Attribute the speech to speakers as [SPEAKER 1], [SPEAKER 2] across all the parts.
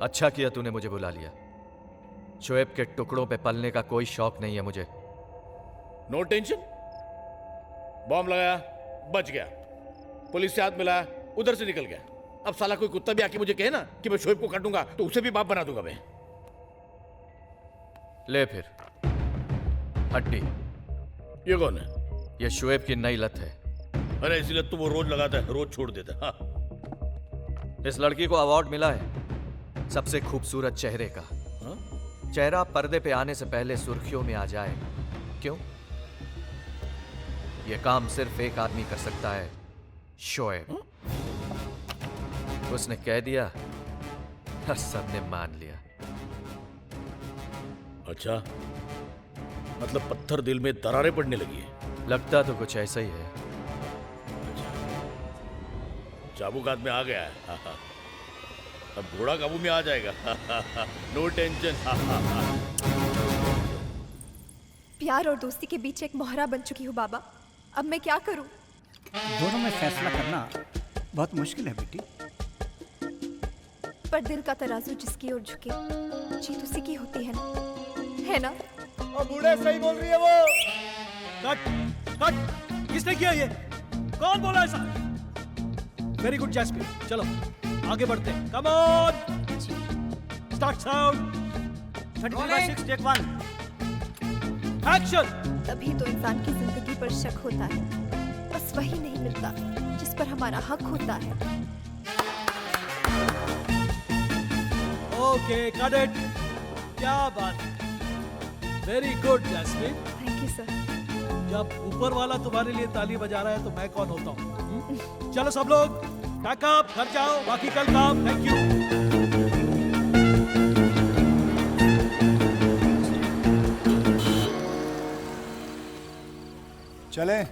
[SPEAKER 1] अच्छा किया तूने मुझे बुला लिया। शोएब के टुकड़ों पे पलने का कोई शौक नहीं है मुझे।
[SPEAKER 2] No tension. बॉम्ब लगाया, बच गया। पुलिस से हाथ मिलाया, उधर से निकल गया। अब साला कोई कुत्ता भी आके मुझे कहे ना कि मैं शोएब को काटूंगा तो उसे भी बाप बना दूंगा मैं।
[SPEAKER 1] ले फिर हड्डी।
[SPEAKER 2] ये कौन है?
[SPEAKER 1] ये शोएब की नई लत है।
[SPEAKER 2] अरे इसी लत तो वो रोज लगाता है, रोज छोड़ देता है। हाँ।
[SPEAKER 1] इस लड़की को अवार्ड मिला है सबसे खूबसूरत चेहरे का।
[SPEAKER 2] हाँ?
[SPEAKER 1] चेहरा पर्दे पे आने से पहले सुर्खियों में आ जाए। क्यों? यह काम सिर्फ एक आदमी कर सकता है, शोएब। उसने कह दिया और सबने मान लिया।
[SPEAKER 2] अच्छा, मतलब पत्थर दिल में दरारें पड़ने लगी है।
[SPEAKER 1] लगता तो कुछ ऐसा ही है।
[SPEAKER 2] चाबुक हाथ में आ गया है। हाँ, हाँ। अब घोड़ा काबू में आ जाएगा। No tension.
[SPEAKER 3] प्यार और दोस्ती के बीच एक मोहरा बन चुकी हूँ बाबा। अब मैं क्या करूँ?
[SPEAKER 4] दोनों में फैसला करना बहुत मुश्किल है बेटी।
[SPEAKER 3] पर दिल का तराजू जिसकी ओर झुके जीत उसी की होती है ना, है ना?
[SPEAKER 5] और बूढ़े सही बोल रही है वो। कट कट, किसने किया ये? कौन बोला ऐसा? वेरी गुड जैस्मिन, चलो आगे बढ़ते हैं। Come on, start sound.
[SPEAKER 4] 33/6 take 1।
[SPEAKER 5] Action.
[SPEAKER 3] तभी तो इंसान की जिंदगी पर शक होता है, बस वही नहीं मिलता जिस पर हमारा हक होता है।
[SPEAKER 5] Okay cut it. क्या बात है, very good Jasmine.
[SPEAKER 3] Thank you sir.
[SPEAKER 5] जब ऊपर वाला तुम्हारे लिए ताली बजा रहा है तो मैं कौन होता हूँ? चलो सब लोग पैकअप, घर जाओ, बाकी कल काम। Thank you.
[SPEAKER 6] चले।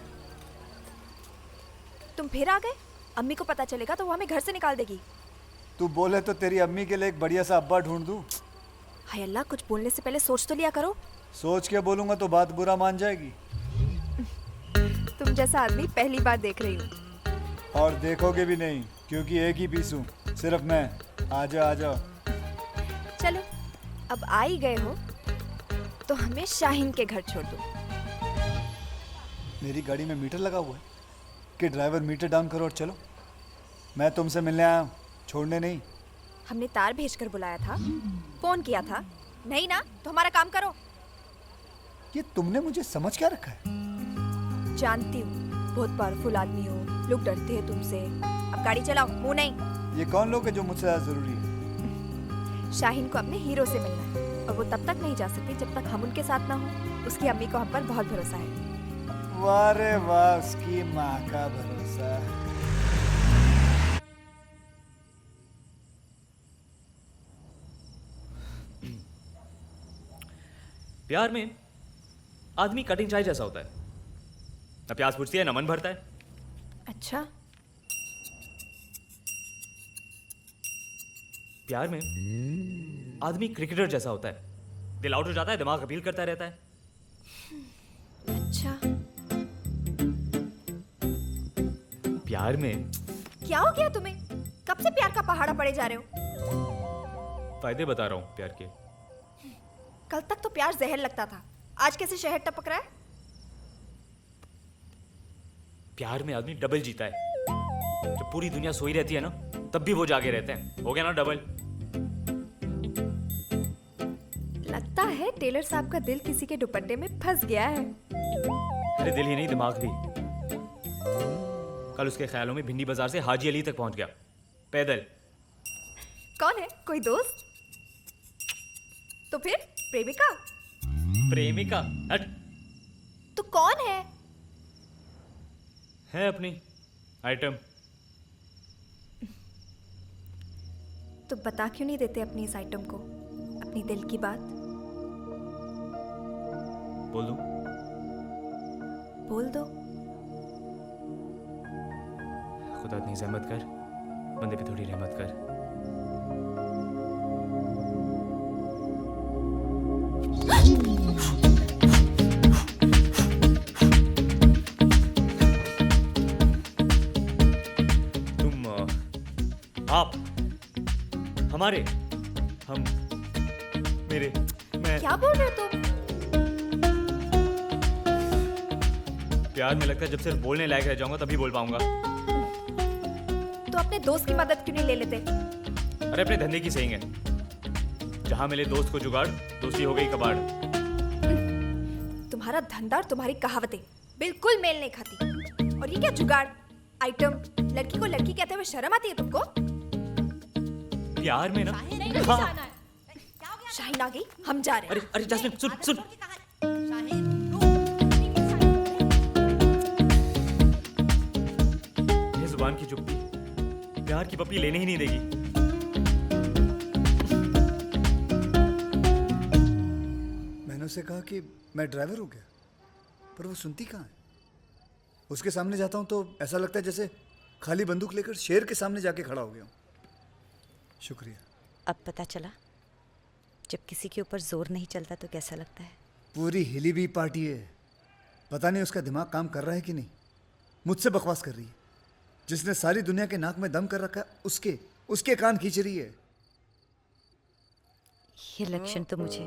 [SPEAKER 3] तुम फिर आ गए? अम्मी को पता चलेगा तो वो हमें घर से निकाल देगी।
[SPEAKER 6] तू बोले तो तेरी अम्मी के लिए एक बढ़िया सा अब्बा ढूंढ दूं।
[SPEAKER 3] हाय अल्लाह, कुछ बोलने से पहले सोच तो लिया करो।
[SPEAKER 6] सोच के बोलूंगा तो बात बुरा मान जाएगी।
[SPEAKER 3] तुम जैसा आदमी पहली बार देख रही हूँ।
[SPEAKER 6] और देखोगे भी नहीं, क्योंकि एक ही पीस हूं, सिर्फ मैं। आ जाओ आ जाओ।
[SPEAKER 3] चलो, अब आ ही गए हो तो हमें शाहीन के घर छोड़ दो।
[SPEAKER 6] मेरी गाड़ी में मीटर लगा हुआ है कि ड्राइवर मीटर डाउन करो और चलो। मैं तुमसे मिलने आया हूं, छोड़ने नहीं।
[SPEAKER 3] हमने तार भेजकर बुलाया था, फोन किया था। नहीं ना, तो हमारा काम करो।
[SPEAKER 6] ये तुमने मुझे समझ क्या रखा है?
[SPEAKER 3] जानती हूँ बहुत पावरफुल आदमी हो, लोग डरते हैं तुमसे। अब गाड़ी चलाओ, मुंह नहीं।
[SPEAKER 6] ये कौन लोग है जो मुझसे ज्यादा जरूरी है?
[SPEAKER 3] शाहीन को अपने हीरो से मिलना है और वो तब तक नहीं जा सकती जब तक हम उनके साथ ना हो। उसकी अम्मी को हम पर बहुत भरोसा है।
[SPEAKER 6] वाह रे वाह, उसकी माँ का भरोसा।
[SPEAKER 7] प्यार में आदमी कटिंग चाय जैसा होता है, ना प्यास बुझती है ना मन भरता है।
[SPEAKER 3] अच्छा,
[SPEAKER 7] प्यार में आदमी क्रिकेटर जैसा होता है, दिल आउट हो जाता है, दिमाग अपील करता रहता है।
[SPEAKER 3] अच्छा।
[SPEAKER 7] प्यार में
[SPEAKER 3] क्या हो गया तुम्हें? कब से प्यार का पहाड़ा पड़े जा रहे हो?
[SPEAKER 7] फायदे बता रहा हूं प्यार के।
[SPEAKER 3] कल तक तो प्यार जहर लगता था, आज कैसे शहद टपक रहा है?
[SPEAKER 7] प्यार में आदमी डबल जीता है। जब पूरी दुनिया सोई रहती है ना, तब भी वो जागे रहते हैं। हो गया ना डबल।
[SPEAKER 3] लगता है टेलर साहब का दिल किसी के दुपट्टे में फंस गया है।
[SPEAKER 7] अरे दिल ही नहीं, दिमाग भी। कल उसके ख्यालों में भिंडी बाजार से हाजी अली तक पहुंच गया, पैदल।
[SPEAKER 3] कौन है? कोई दोस्त? तो फिर प्रेमिका?
[SPEAKER 7] प्रेमिका? हट।
[SPEAKER 3] तो कौन है?
[SPEAKER 7] है अपनी आइटम।
[SPEAKER 3] तो बता क्यों नहीं देते अपनी इस आइटम को, अपनी दिल की बात?
[SPEAKER 7] बोल दूं?
[SPEAKER 3] बोल दो।
[SPEAKER 7] खुदा इतनी जहमत कर, बंदे पे थोड़ी रहमत कर। तुम आप हमारे हम मेरे मैं
[SPEAKER 3] क्या बोल रहे हो तुम?
[SPEAKER 7] प्यार में लगता है जब सिर्फ बोलने लायक रह जाऊंगा तभी बोल पाऊंगा।
[SPEAKER 3] तो अपने दोस्त की मदद क्यों नहीं ले लेते?
[SPEAKER 7] अरे अपने धंधे की सही है, जहां मिले दोस्त को जुगाड़, दोस्ती हो गई कबाड़।
[SPEAKER 3] तुम्हारा धंधा और तुम्हारी कहावतें बिल्कुल मेल नहीं खाती। और ये क्या जुगाड़ आइटम? लड़की को लड़की कहते हुए शर्म आती है तुमको?
[SPEAKER 7] प्यार में ना हाँ।
[SPEAKER 3] शाहीन आ गई, हम जा रहे हैं।
[SPEAKER 7] अरे अरे जास्मिन सुन सुन, ये जुबान की चुप्पी प्यार की पप्पी लेने ही नहीं देगी।
[SPEAKER 6] मैंने उसे कहा कि मैं ड्राइवर हूँ क्या, पर वो सुनती कहाँ है। उसके सामने जाता हूँ तो ऐसा लगता है जैसे खाली बंदूक लेकर शेर के सामने जाके खड़ा हो गया हूँ। शुक्रिया।
[SPEAKER 8] अब पता चला जब किसी के ऊपर जोर नहीं चलता तो कैसा लगता है।
[SPEAKER 6] पूरी हिली हुई पार्टी है, पता नहीं उसका दिमाग काम कर रहा है कि नहीं। मुझसे बकवास कर रही है। जिसने सारी दुनिया के नाक में दम कर रखा उसके कान खींच रही है।
[SPEAKER 8] ये लक्षण तो मुझे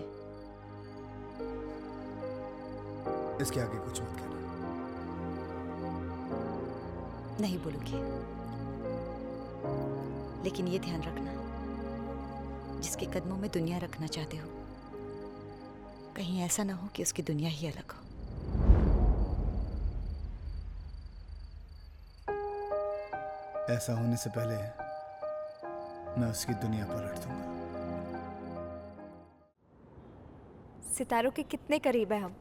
[SPEAKER 6] इसके आगे कुछ मत कहना।
[SPEAKER 8] नहीं बोलूंगी, लेकिन ये ध्यान रखना, जिसके कदमों में दुनिया रखना चाहते हो, कहीं ऐसा ना हो कि उसकी दुनिया ही अलग हो।
[SPEAKER 6] ऐसा होने से पहले मैं उसकी दुनिया पलट दूंगा।
[SPEAKER 3] सितारों के कितने करीब है हम।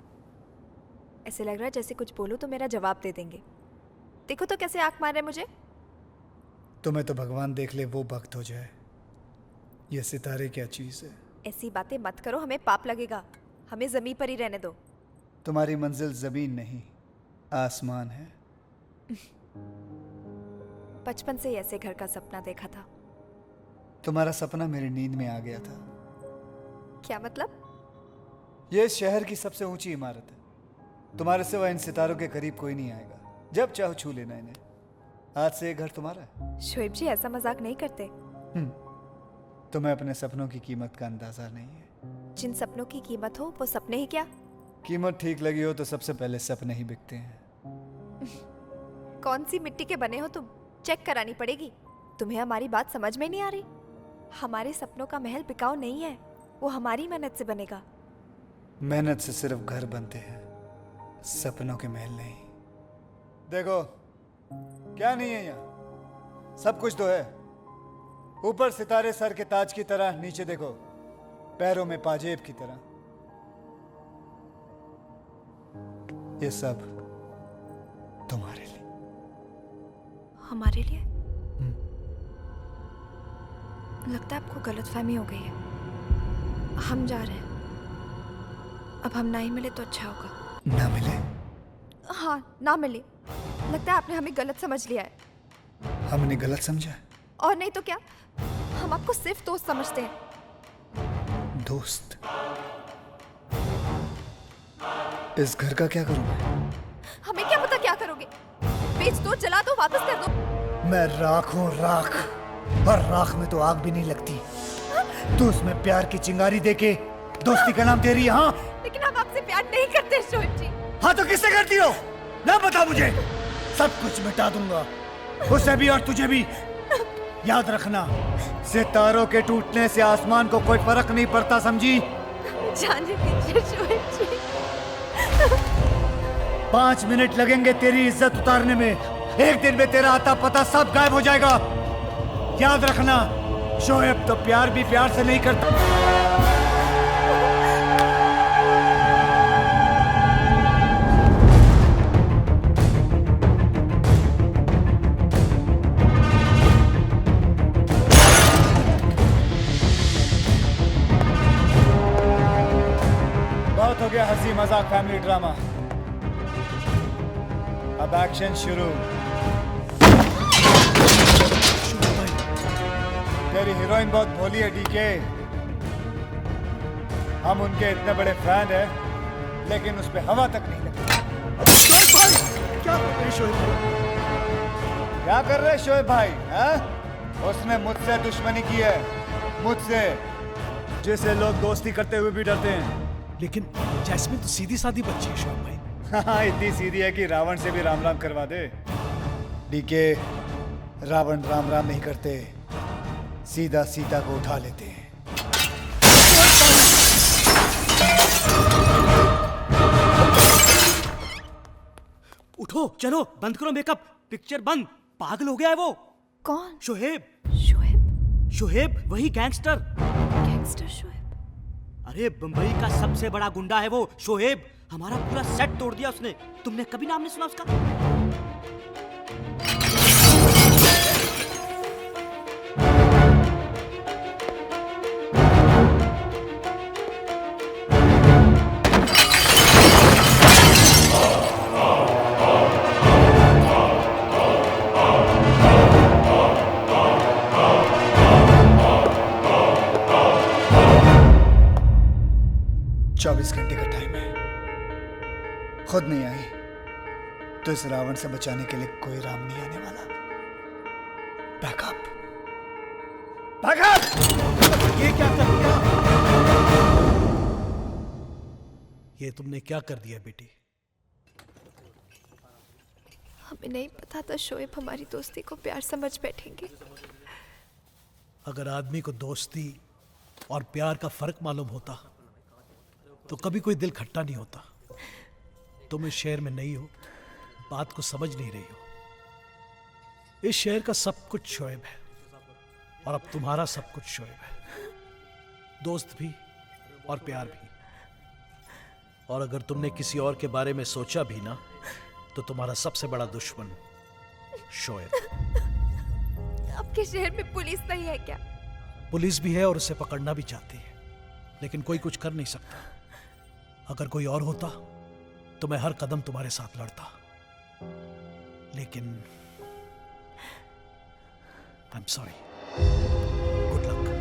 [SPEAKER 3] ऐसे लग रहा है जैसे कुछ बोलूं तो मेरा जवाब दे देंगे। देखो तो कैसे आंख मार रहे मुझे।
[SPEAKER 6] तुम्हें तो भगवान देख ले वो भक्त हो जाए। ये सितारे क्या चीज है।
[SPEAKER 3] ऐसी बातें मत करो, हमें पाप लगेगा। हमें जमीन पर ही रहने दो।
[SPEAKER 6] तुम्हारी मंजिल जमीन नहीं आसमान है।
[SPEAKER 3] बचपन से ही ऐसे घर का सपना देखा था।
[SPEAKER 6] तुम्हारा सपना मेरी नींद में आ गया था।
[SPEAKER 3] क्या मतलब?
[SPEAKER 6] ये शहर की सबसे ऊंची इमारत है। तुम्हारे सिवा इन सितारों के करीब कोई नहीं आएगा। जब चाहो छू लेना इन्हें। आज से ये घर तुम्हारा है।
[SPEAKER 3] शोएब जी ऐसा मजाक नहीं करते।
[SPEAKER 6] तुम्हें अपने सपनों की कीमत का अंदाजा नहीं है।
[SPEAKER 3] जिन सपनों की कीमत हो वो सपने ही क्या।
[SPEAKER 6] कीमत ठीक लगी हो तो सबसे पहले सपने ही बिकते हैं।
[SPEAKER 3] कौन सी मिट्टी के बने हो तुम? चेक करानी पड़ेगी। तुम्हें हमारी बात समझ में नहीं आ रही? हमारे सपनों का महल बिकाऊ नहीं है, वो हमारी मेहनत से बनेगा।
[SPEAKER 6] मेहनत से सिर्फ घर बनते हैं, सपनों के महल नहीं। देखो क्या नहीं है यहाँ, सब कुछ तो है। ऊपर सितारे सर के ताज की तरह, नीचे देखो पैरों में पाजेब की तरह। ये सब तुम्हारे लिए।
[SPEAKER 3] हमारे लिए? लगता है आपको गलतफहमी हो गई है। हम जा रहे हैं। अब हम ना ही मिले तो अच्छा होगा।
[SPEAKER 6] ना मिले?
[SPEAKER 3] हाँ, ना मिले। लगता है आपने हमें गलत समझ लिया है।
[SPEAKER 6] हमने गलत समझा?
[SPEAKER 3] और नहीं तो क्या, हम आपको सिर्फ दोस्त समझते हैं।
[SPEAKER 6] दोस्त? इस घर का क्या करूं मैं?
[SPEAKER 3] हमें क्या पता क्या करोगे। बेच दो, जला दो, वापस कर दो।
[SPEAKER 6] मैं राख हूं, राख। और राख में तो आग भी नहीं लगती। तू उसमें प्यार की चिंगारी देके दोस्ती का नाम दे रही है। हाँ,
[SPEAKER 3] लेकिन हम आपसे प्यार नहीं करते शोएब जी।
[SPEAKER 6] हाँ तो किससे करती हो? ना बता मुझे, सब कुछ मिटा दूंगा, उसे भी और तुझे भी। याद रखना, सितारों के टूटने से आसमान को कोई फर्क नहीं पड़ता, समझी?
[SPEAKER 3] जाने दीजिए शोएब जी।
[SPEAKER 6] 5 मिनट लगेंगे तेरी इज्जत उतारने में। एक दिन में तेरा आता पता सब गायब हो जाएगा। याद रखना, शोएब तो प्यार भी प्यार से नहीं करता। बहुत हो गया हंसी मजाक फैमिली ड्रामा। अब एक्शन शुरू। तेरी हीरोइन बहुत भोली है डीके। हम उनके इतने बड़े फैन हैं, लेकिन उस पे हवा तक नहीं लगती।
[SPEAKER 5] क्या कर रहे शोएब भाई?
[SPEAKER 6] क्या कर रहे शोएब भाई? हाँ? उसने मुझसे दुश्मनी की है, मुझसे। जिसे लोग दोस्ती करते हुए भी डरते हैं।
[SPEAKER 5] लेकिन जैस्मिन तो सीधी सादी बच्ची है शोएब भाई।
[SPEAKER 6] हाँ, इतनी सीधी है कि रावण से भी राम राम करवा दे। डीके, रावण राम राम नहीं करते, सीधा सीता को उठा लेते हैं।
[SPEAKER 4] उठो, चलो, बंद करो मेकअप, पिक्चर बंद। पागल हो गया है वो।
[SPEAKER 3] कौन?
[SPEAKER 4] शोहेब।
[SPEAKER 3] शोएब?
[SPEAKER 4] शोहेब, वही गैंगस्टर।
[SPEAKER 3] गैंगस्टर शोएब?
[SPEAKER 4] अरे बंबई का सबसे बड़ा गुंडा है वो शोहेब। हमारा पूरा सेट तोड़ दिया उसने। तुमने कभी नाम नहीं सुना उसका?
[SPEAKER 6] घंटे का टाइम है। खुद नहीं आई तो इस रावण से बचाने के लिए कोई राम नहीं आने वाला। Backup, backup.
[SPEAKER 5] ये क्या कर दिया? ये तुमने क्या कर दिया बेटी?
[SPEAKER 3] हमें नहीं पता था शोएब हमारी दोस्ती को प्यार समझ बैठेंगे।
[SPEAKER 5] अगर आदमी को दोस्ती और प्यार का फर्क मालूम होता तो कभी कोई दिल खट्टा नहीं होता। तुम इस शहर में नहीं हो, बात को समझ नहीं रही हो। इस शहर का सब कुछ शोएब है और अब तुम्हारा सब कुछ शोएब है, दोस्त भी और प्यार भी। और अगर तुमने किसी और के बारे में सोचा भी ना तो तुम्हारा सबसे बड़ा दुश्मन शोएब।
[SPEAKER 3] आपके शहर में पुलिस नहीं है क्या?
[SPEAKER 5] पुलिस भी है और उसे पकड़ना भी चाहती है, लेकिन कोई कुछ कर नहीं सकता। अगर कोई और होता तो मैं हर कदम तुम्हारे साथ लड़ता, लेकिन I am sorry. Good luck.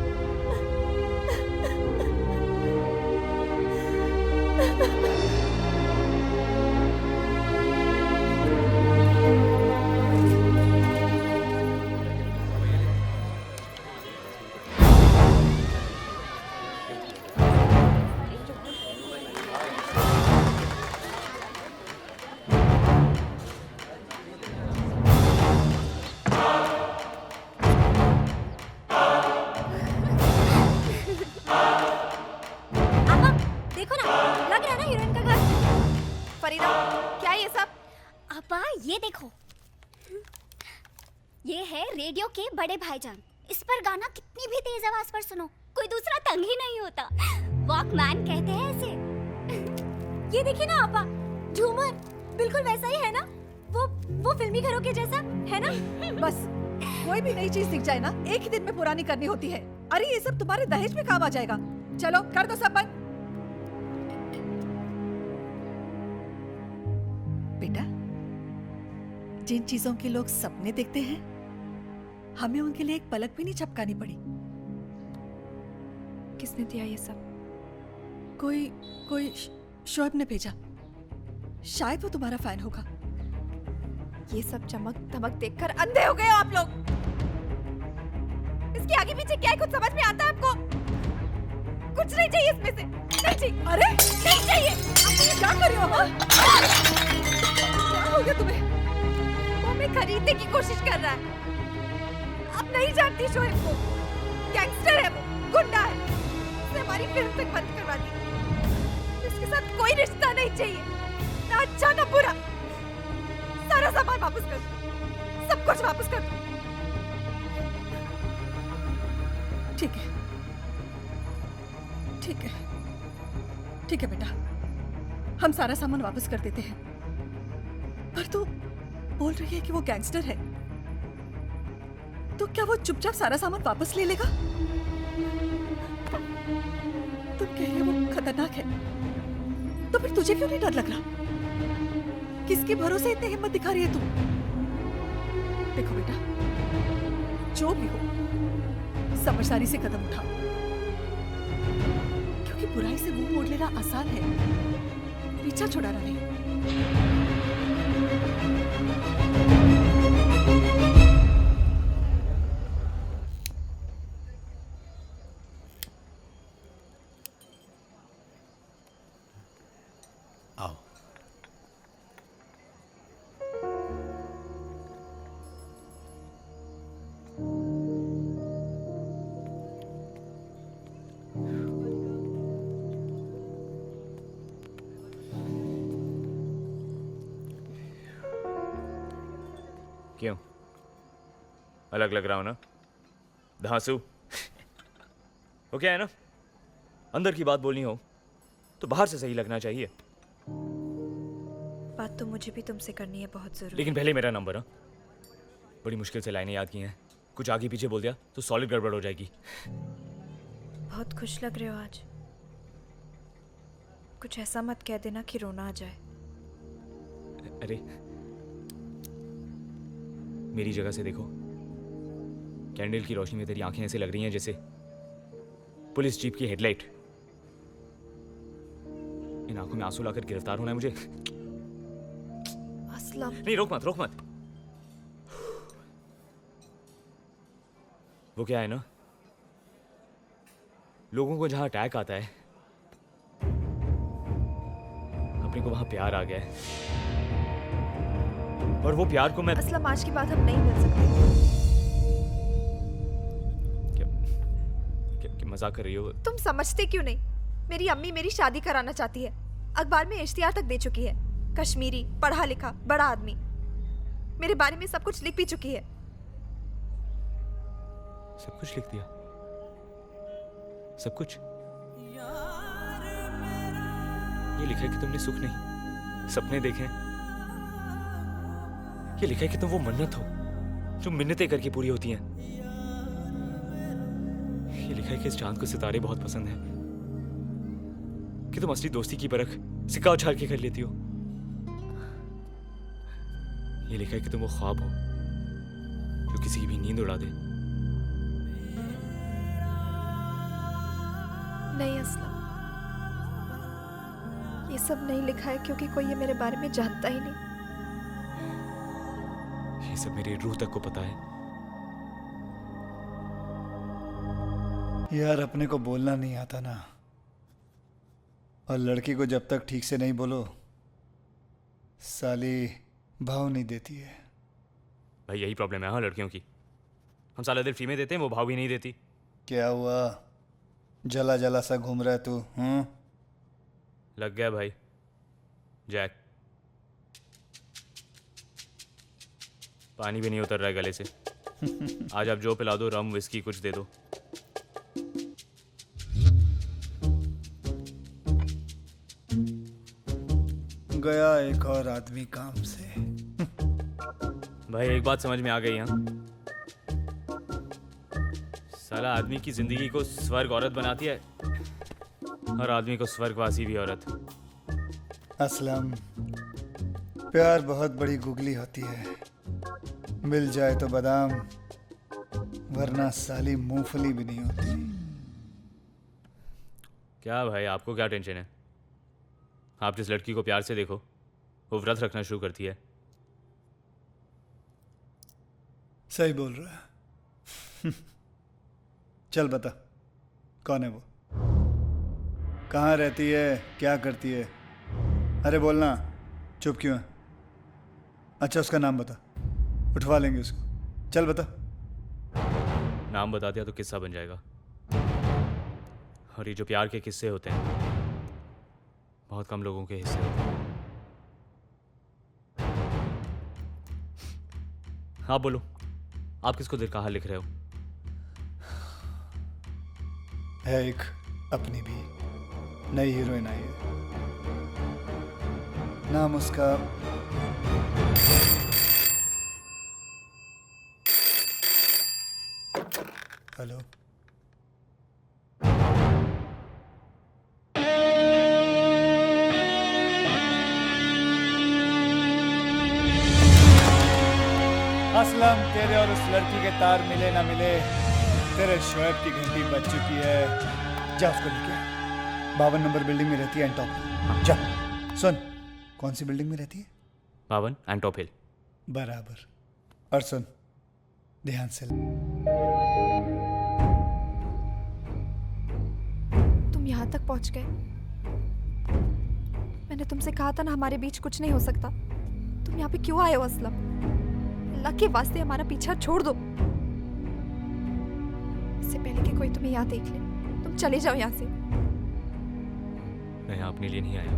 [SPEAKER 9] देखो ना, लग रहा है ना हीरोइन का घर।
[SPEAKER 3] फरीदा, क्या है ये सब?
[SPEAKER 9] आपा ये देखो, ये है रेडियो के बड़े भाईजान। इस पर गाना कितनी भी तेज आवाज पर सुनो, कोई दूसरा तंग ही नहीं होता। वॉकमैन कहते हैं इसे। ये देखिए ना आपा, झूमर बिल्कुल वैसा ही है ना, वो फिल्मी घरों के जैसा है ना।
[SPEAKER 10] बस कोई भी नई चीज दिख जाए ना, एक ही दिन में पुरानी करनी होती है। अरे ये सब तुम्हारे दहेज में काम आ जाएगा। चलो कर दो सब बंद। बेटा, जिन चीजों के लोग सपने देखते हैं, हमें उनके लिए एक पलक भी नहीं झपकानी पड़ी।
[SPEAKER 3] किसने दिया ये सब?
[SPEAKER 10] कोई शोएब ने भेजा। शायद वो तुम्हारा फैन होगा।
[SPEAKER 3] ये सब चमक धमक देखकर अंधे हो गए हो आप लोग। इसके आगे पीछे क्या है कुछ समझ में आता है आपको? कुछ नहीं चाहिए इसमें से, नहीं चाहिए।
[SPEAKER 10] अरे
[SPEAKER 3] नहीं चाहिए।
[SPEAKER 10] आप ये क्या कर रहे हो? हाँ? क्या हो गया तुम्हें?
[SPEAKER 3] वो हमें खरीदने की कोशिश कर रहा है। आप नहीं जानती शोएब को, गैंगस्टर है वो, गुंडा है। उसने हमारी फिल्म तक बंद करवा दी। इसके साथ कोई रिश्ता नहीं चाहिए, ना अच्छा ना बुरा। सारा सामान वापस कर दो, सब कुछ वापस कर दो।
[SPEAKER 10] ठीक है, ठीक है, ठीक है बेटा, हम सारा सामान वापस कर देते हैं। पर तू बोल रही है कि वो गैंगस्टर है, तो क्या वो चुपचाप सारा सामान वापस ले लेगा? तुम कह रही हो वो खतरनाक है, तो फिर तुझे क्यों नहीं डर लग रहा? किसके भरोसे इतनी हिम्मत दिखा रही है तू? देखो बेटा, जो भी हो समझदारी से कदम उठाओ, क्योंकि बुराई से मुंह मोड़ लेना आसान है, पीछा छुड़ाना नहीं।
[SPEAKER 7] क्यों? अलग लग रहा हूं ना? धांसू? वो क्या है ना, अंदर की बात बोलनी हो तो बाहर से सही लगना चाहिए।
[SPEAKER 3] बात तो मुझे भी तुमसे करनी है बहुत जरूरी।
[SPEAKER 7] लेकिन पहले मेरा नंबर। हाँ, बड़ी मुश्किल से लाइनें याद की हैं, कुछ आगे पीछे बोल दिया तो सॉलिड गड़बड़ हो जाएगी।
[SPEAKER 3] बहुत खुश लग रहे हो आज। कुछ ऐसा मत कह देना कि रोना आ जाए।
[SPEAKER 7] अरे मेरी जगह से देखो, कैंडल की रोशनी में तेरी आंखें ऐसे लग रही हैं जैसे पुलिस जीप की हेडलाइट। इन आंखों में आंसू लाकर गिरफ्तार होना है मुझे।
[SPEAKER 3] असलम,
[SPEAKER 7] नहीं, रोक मत रोक मत। वो क्या है ना, लोगों को जहां अटैक आता है अपने को वहां प्यार आ गया है, और वो प्यार को मैं
[SPEAKER 3] असलम आज के बाद हम नहीं मिल सकते।
[SPEAKER 7] क्या मजाक कर रही हो?
[SPEAKER 3] तुम समझते क्यों नहीं? मेरी अम्मी मेरी शादी कराना चाहती है, अखबार में इश्तिहार तक दे चुकी है। कश्मीरी, पढ़ा लिखा, बड़ा आदमी, मेरे बारे में सब कुछ लिख भी चुकी है।
[SPEAKER 7] सब कुछ लिख दिया? सब कुछ? ये लिखा है कि तुमने सुख नहीं सपने देखे। ये लिखा है कि तुम वो मन्नत हो जो मिन्नतें करके पूरी होती हैं। ये लिखा है कि इस चांद को सितारे बहुत पसंद है, कि तुम असली दोस्ती की परख सिक्का उछाल के कर लेती हो। ये लिखा है कि तुम वो ख्वाब हो जो किसी की भी नींद उड़ा दे।
[SPEAKER 3] नहीं असलम, ये सब नहीं लिखा है क्योंकि कोई ये मेरे बारे में जानता ही नहीं।
[SPEAKER 7] ये सब मेरी रूह तक को पता है।
[SPEAKER 6] यार अपने को बोलना नहीं आता ना, और लड़की को जब तक ठीक से नहीं बोलो साली भाव नहीं देती है।
[SPEAKER 7] भाई यही प्रॉब्लम है हाँ लड़कियों की। हम साला दिल फ्री में देते हैं, वो भाव भी नहीं देती।
[SPEAKER 6] क्या हुआ, जला जला सा घूम रहा है तू?
[SPEAKER 7] लग गया भाई जैक, पानी भी नहीं उतर रहा है गले से। आज आप जो पिला दो, रम विस्की कुछ दे दो।
[SPEAKER 6] गया एक और आदमी काम से।
[SPEAKER 7] भाई एक बात समझ में आ गई। हाँ, साला आदमी की जिंदगी को स्वर्ग औरत बनाती है और आदमी को स्वर्गवासी भी औरत।
[SPEAKER 6] असलम, प्यार बहुत बड़ी गुगली होती है, मिल जाए तो बादाम वरना साली मूंगफली भी नहीं होती।
[SPEAKER 7] क्या भाई आपको क्या टेंशन है? आप जिस लड़की को प्यार से देखो वो व्रत रखना शुरू करती है।
[SPEAKER 6] सही बोल रहा है। चल बता कौन है वो, कहाँ रहती है, क्या करती है? अरे बोलना, चुप क्यों है? अच्छा उसका नाम बता, उठवा लेंगे उसको। चल बता।
[SPEAKER 7] नाम बता दिया तो किस्सा बन जाएगा। और ये जो प्यार के किस्से होते हैं बहुत कम लोगों के हिस्से होते हैं। आप बोलो, आप किसको दिल का हाल लिख रहे हो?
[SPEAKER 6] है एक अपनी भी नई हीरोइन आई है, नाम उसका हेलो। असलम, तेरे और उस लड़की के तार मिले ना मिले, तेरे शोएब की घंटी बज चुकी है। जा उसको लेके आ। 52 नंबर बिल्डिंग में रहती है एंटॉप। जा। सुन, कौन सी बिल्डिंग में रहती है?
[SPEAKER 7] 52 एंटॉप हिल।
[SPEAKER 6] बराबर। और सुन ध्यान से,
[SPEAKER 3] तुम यहाँ तक पहुँच गए। मैंने तुमसे कहा था ना हमारे बीच कुछ नहीं हो सकता। तुम यहाँ पे क्यों आए हो असलम? अल्लाह के वास्ते हमारा पीछा छोड़ दो। इससे पहले कि कोई तुम्हें यहाँ देख ले, तुम चले जाओ यहाँ से।
[SPEAKER 7] मैं यहाँ अपने लिए नहीं आया।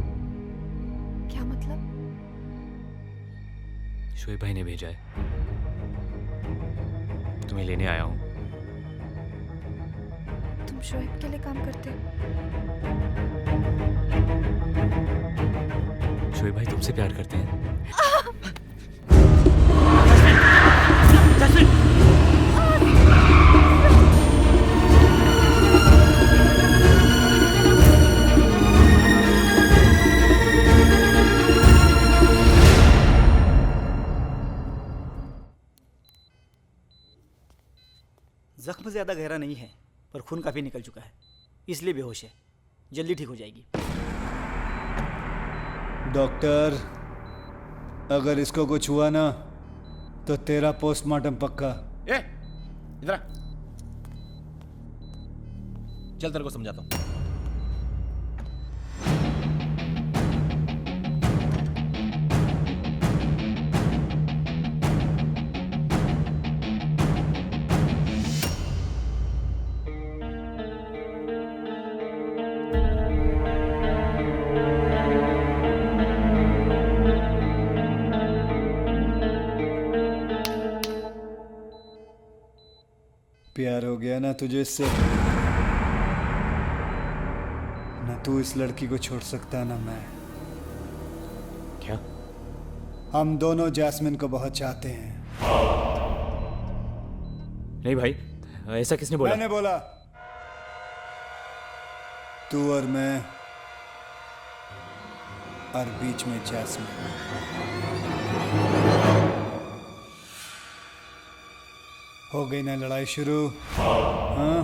[SPEAKER 3] क्या मतलब?
[SPEAKER 7] शोएब भाई ने भेजा है। तुम्हें लेने आया हूँ।
[SPEAKER 3] तुम शोएब के लिए काम करते हो?
[SPEAKER 7] शोएब भाई तुमसे प्यार करते हैं।
[SPEAKER 4] जख्म ज्यादा गहरा नहीं है, पर खून काफी निकल चुका है, इसलिए बेहोश है। जल्दी ठीक हो जाएगी।
[SPEAKER 6] डॉक्टर, अगर इसको कुछ हुआ ना तो तेरा पोस्टमार्टम पक्का।
[SPEAKER 2] ए इधर आ। चल तेरे को समझाता हूँ।
[SPEAKER 6] प्यार हो गया ना तुझे इससे? ना तू इस लड़की को छोड़ सकता ना मैं।
[SPEAKER 7] क्या?
[SPEAKER 6] हम दोनों जैस्मिन को बहुत चाहते हैं।
[SPEAKER 7] नहीं भाई, ऐसा किसने बोला?
[SPEAKER 6] मैंने बोला। तू और मैं और बीच में जैस्मिन। हो गई ना लड़ाई शुरू? हाँ?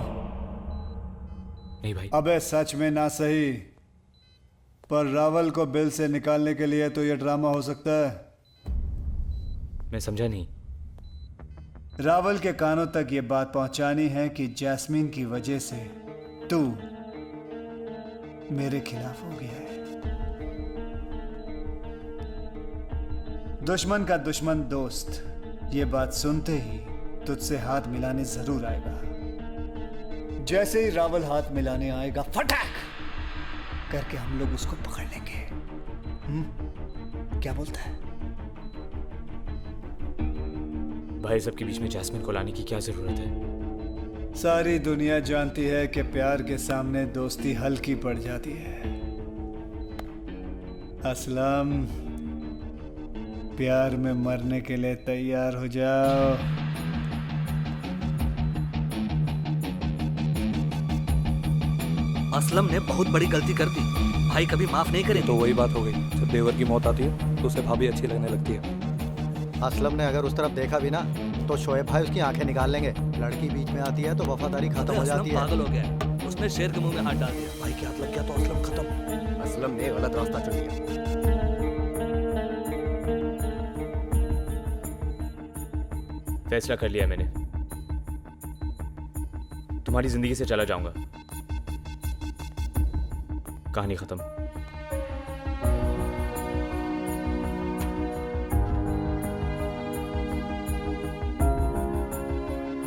[SPEAKER 7] नहीं भाई।
[SPEAKER 6] अबे सच में ना सही, पर रावल को बिल से निकालने के लिए तो ये ड्रामा हो सकता है।
[SPEAKER 7] मैं समझा नहीं।
[SPEAKER 6] रावल के कानों तक ये बात पहुंचानी है कि जैस्मीन की वजह से तू मेरे खिलाफ हो गया है। दुश्मन का दुश्मन दोस्त ये बात सुनते ही तुझसे हाथ मिलाने जरूर आएगा। जैसे ही रावल हाथ मिलाने आएगा, फटाक करके हम लोग उसको पकड़ लेंगे। क्या बोलता है?
[SPEAKER 7] भाई सबके बीच में जैस्मिन को लाने की क्या जरूरत है?
[SPEAKER 6] सारी दुनिया जानती है कि प्यार के सामने दोस्ती हल्की पड़ जाती है। असलम, प्यार में मरने के लिए तैयार हो जाओ।
[SPEAKER 5] असलम ने बहुत बड़ी गलती कर दी, भाई कभी माफ नहीं करेंगे।
[SPEAKER 11] तो वही बात हो गई, जब देवर की मौत आती है तो उसे भाभी अच्छी लगने लगती है।
[SPEAKER 12] असलम ने अगर उस तरफ देखा भी ना तो शोएब भाई उसकी आंखें निकाल लेंगे। लड़की बीच में आती है तो वफादारी खत्म हो जाती है।
[SPEAKER 5] पागल हो गया है, उसने शेर के मुंह में हाथ डाल दिया। भाई के हाथ लग गया तो असलम खत्म।
[SPEAKER 12] असलम ने गलत रास्ता चुन लिया।
[SPEAKER 7] फैसला कर लिया मैंने, तुम्हारी जिंदगी से चला जाऊंगा। कहानी खत्म।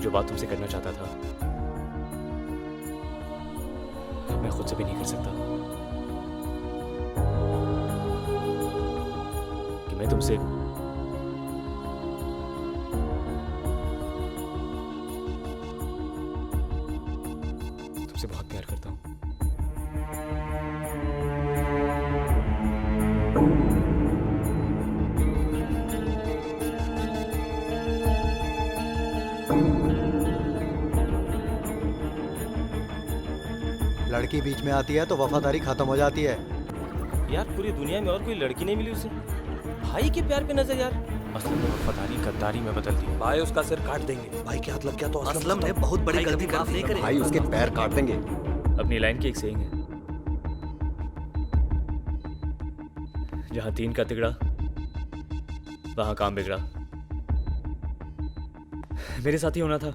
[SPEAKER 7] जो बात तुमसे करना चाहता था मैं खुद से भी नहीं कर सकता कि मैं तुमसे बहुत प्यार करता हूं।
[SPEAKER 12] लड़की बीच में आती है तो वफादारी खत्म हो जाती है।
[SPEAKER 11] यार पूरी दुनिया में और कोई लड़की नहीं मिली उसे। भाई के प्यार पे नजर यार।
[SPEAKER 7] असलम ने वफादारी गद्दारी में बदल दी।
[SPEAKER 11] भाई उसका सिर काट देंगे।
[SPEAKER 5] भाई के हाथ लग गया तो असलम ने बहुत बड़ी गलती कर दी।
[SPEAKER 12] भाई उसके पैर काट देंगे।
[SPEAKER 7] अपनी लाइन की एक सेइंग है, जहां तीन का तिगड़ा वहां काम बिगड़ा। मेरे साथ ही होना था।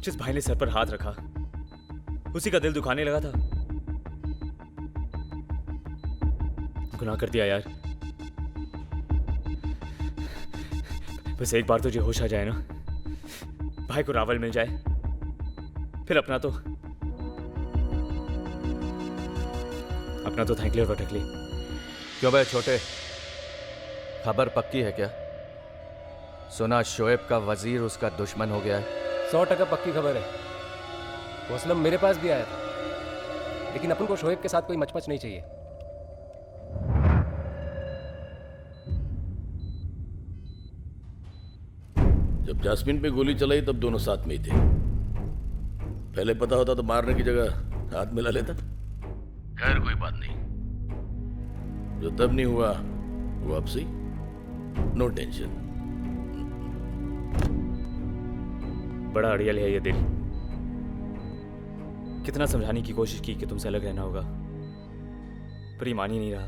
[SPEAKER 7] जिस भाई ने सर पर हाथ रखा उसी का दिल दुखाने लगा था। गुनाह कर दिया यार। बस एक बार तुझे होश आ जाए ना, भाई को रावल मिल जाए, फिर अपना तो थैंकली और भटकली।
[SPEAKER 1] क्यों बे छोटे, खबर पक्की है क्या? सुना शोएब का वजीर उसका दुश्मन हो गया है।
[SPEAKER 11] 100% पक्की खबर है। वो असलम मेरे पास भी आया था, लेकिन अपन को शोएब के साथ कोई मचमच नहीं चाहिए।
[SPEAKER 2] जब जास्मिन पे गोली चलाई तब दोनों साथ में ही थे। पहले पता होता तो मारने की जगह हाथ मिला लेता। खैर कोई बात नहीं, जो तब नहीं हुआ वो अब सही। No tension.
[SPEAKER 7] बड़ा अड़ियल है ये दिल। कितना समझाने की कोशिश की कि तुमसे अलग रहना होगा, पर ये मान ही नहीं रहा।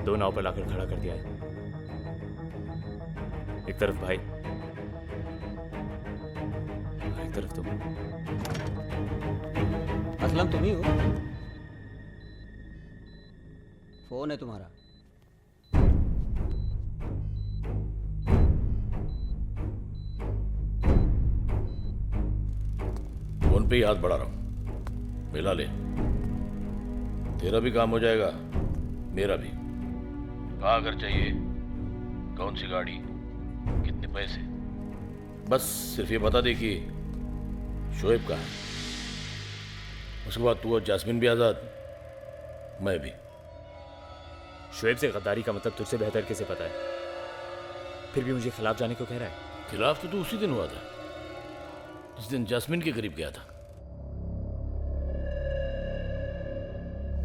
[SPEAKER 7] दो नाव पर लाकर खड़ा कर दिया है। एक तरफ भाई और एक तरफ तुम।
[SPEAKER 4] असलम तुम ही हो? फोन है तुम्हारा।
[SPEAKER 2] फोन पे ही हाथ बढ़ा रहा हूं, मिला ले। तेरा भी काम हो जाएगा, मेरा भी। कहाँ घर चाहिए, कौन सी गाड़ी, कितने पैसे, बस सिर्फ ये बता दे कि शोएब का है। उसके बाद तू और जास्मिन भी आजाद, मैं भी।
[SPEAKER 7] शोएब से गद्दारी का मतलब तुझसे बेहतर किसे पता है? फिर भी मुझे खिलाफ जाने को कह रहा है।
[SPEAKER 2] खिलाफ तो तू उसी दिन हुआ था जिस दिन जास्मिन के करीब गया था।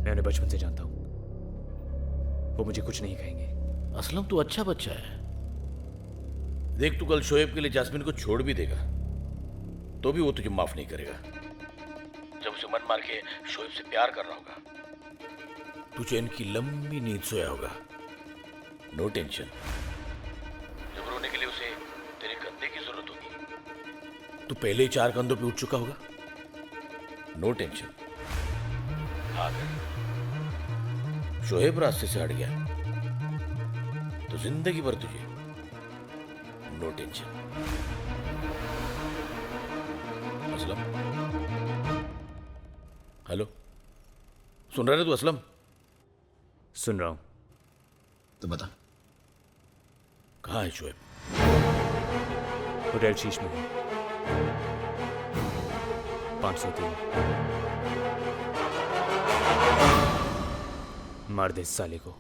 [SPEAKER 7] मैं उन्हें बचपन से जानता हूं, वो मुझे कुछ नहीं कहेंगे।
[SPEAKER 2] असलम तू अच्छा बच्चा है। देख तू कल शोएब के लिए जास्मिन को छोड़ भी देगा तो भी वो तुझे माफ नहीं करेगा। जब उसे मन मार के शोएब से प्यार कर रहा होगा, तुझे इनकी लंबी नींद सोया होगा। No tension. जब रोने के लिए उसे तेरे कंधे की जरूरत होगी, तू पहले ही 4 कंधों पे उठ चुका होगा। No tension. अगर शोएब रास्ते से हट गया तो जिंदगी भर तुझे नो टेंशन। असलम, हेलो, सुन रहा है तू असलम?
[SPEAKER 7] सुन रहा हूं।
[SPEAKER 2] तो बता कहाँ है शोएब?
[SPEAKER 7] होटल शीश में है, 503। मार दे इस साले को।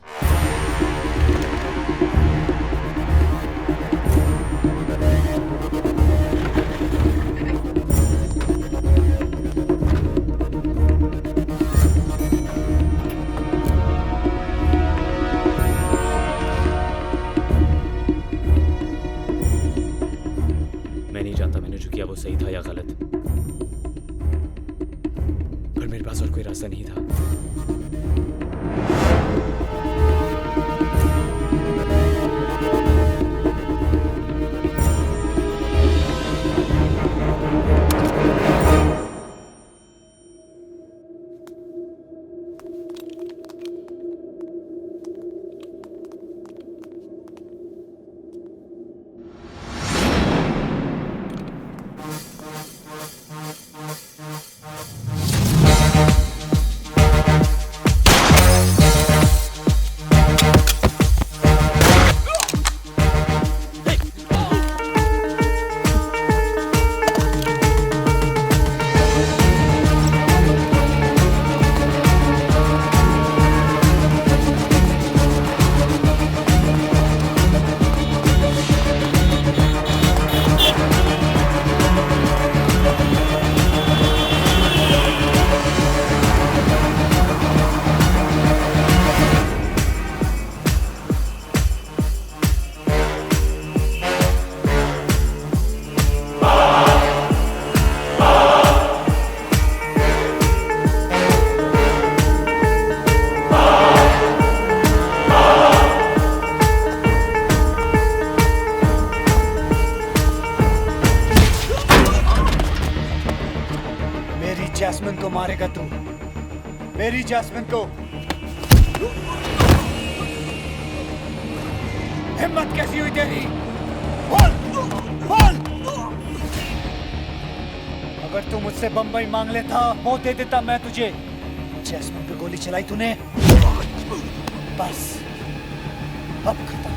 [SPEAKER 7] मैं नहीं जानता मैंने जो किया वो सही था या गलत, पर मेरे पास और कोई रास्ता नहीं था।
[SPEAKER 6] जैस्मिन को मारेगा तू, मेरी जैस्मिन को। हिम्मत कैसी हुई तेरी? बोल बोल। अगर तू मुझसे बम्बई मांग लेता वो दे देता मैं तुझे। जैस्मिन पे गोली चलाई तूने, बस अब खत्म।